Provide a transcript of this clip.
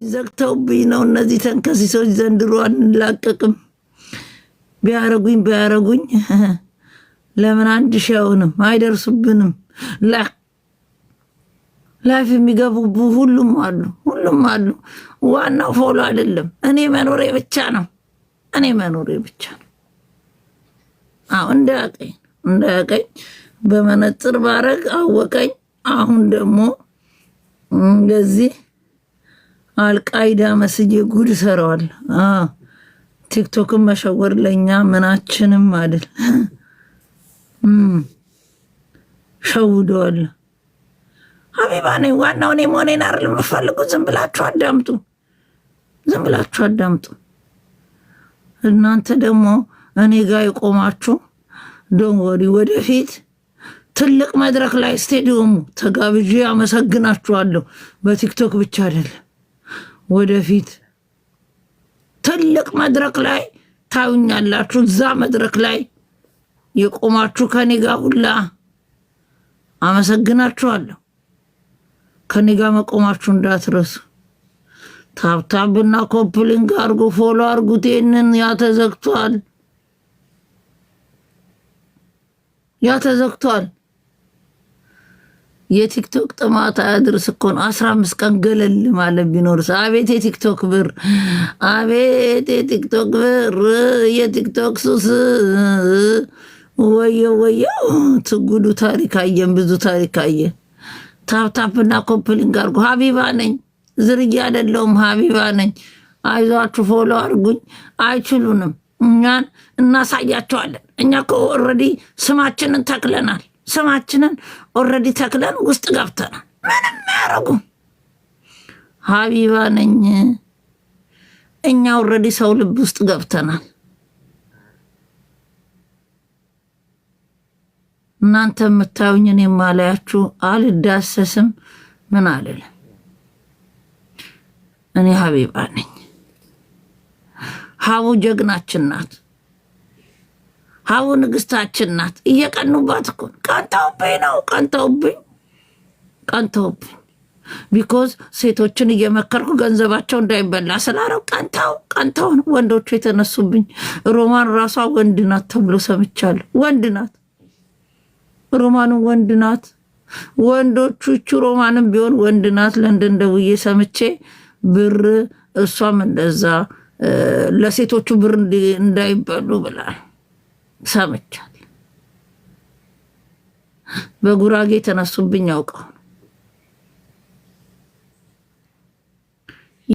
ዘግተውብኝ ነው እነዚህ ተንከሲሶች ዘንድሮ አንላቀቅም። ቢያረጉኝ ለምን አንድ ሺህ አይሆንም? አይደርሱብንም። ላይፍ የሚገቡ ሁሉም አሉ። ዋናው ፎሎ አይደለም። እኔ መኖሬ ብቻ ነው። አዎ እንዳያቀኝ በመነጽር ባረግ አወቀኝ። አሁን ደግሞ እንደዚህ አልቃይዳ መስዬ ጉድ ሰራዋል። ቲክቶክን መሸወር ለኛ ምናችንም አይደል። ሸውደዋል። ሀቢባ ነኝ። ዋናው እኔ መሆኔን አይደል የምፈልጉ። ዝም ብላችሁ አዳምጡ። እናንተ ደግሞ እኔ ጋር የቆማችሁ ዶንወሪ ወደፊት ትልቅ መድረክ ላይ ስቴዲየሙ ተጋብዤ አመሰግናችኋለሁ። በቲክቶክ ብቻ አይደለም፣ ወደፊት ትልቅ መድረክ ላይ ታዩኛላችሁ። እዛ መድረክ ላይ የቆማችሁ ከኔ ጋር ሁላ አመሰግናችኋለሁ። ከኔ ጋር መቆማችሁ እንዳትረሱ። ታብታብና ኮፕሊንግ አርጉ፣ ፎሎ አርጉት። ይህንን ያተዘግቷል። የቲክቶክ ጥማት አያድርስ እኮ ነው። 15 ቀን ገለል ማለት ቢኖርስ? አቤት የቲክቶክ ብር፣ የቲክቶክ ሱስ። ወየው ትጉዱ ታሪክ አየን፣ ብዙ ታሪክ አየን። ታፕታፕና ኮፕሊንግ አርጉ። ሀቢባ ነኝ፣ ዝርያ አይደለሁም። ሀቢባ ነኝ። አይዟችሁ፣ ፎሎ አርጉኝ። አይችሉንም፣ እኛን እናሳያቸዋለን። እኛ እኮ ኦልሬዲ ስማችንን ተክለናል። ስማችንን ኦልሬዲ ተክለን ውስጥ ገብተናል። ምንም አያረጉም። ሀቢባ ነኝ። እኛ ኦልሬዲ ሰው ልብ ውስጥ ገብተናል። እናንተ የምታዩኝ እኔ የማላያችሁ አልዳሰስም። ምን አልልም። እኔ ሀቢባ ነኝ። ሀቡ ጀግናችን ናት። ሀቡ ንግስታችን ናት። እየቀኑባት እኮ ቀንተውብኝ ቢኮዝ ሴቶችን እየመከርኩ ገንዘባቸው እንዳይበላ ስላረው ቀንተው ነው ወንዶቹ የተነሱብኝ። ሮማን ራሷ ወንድ ናት ተብሎ ሰምቻለሁ። ወንድ ናት ሮማንም ወንድ ናት። ወንዶቹ ሮማንም ቢሆን ወንድ ናት። ለንደን ደውዬ ሰምቼ ብር እሷም እንደዛ ለሴቶቹ ብር እንዳይበሉ ብላል ሰምቻል። በጉራጌ ተነሱብኝ ያውቀው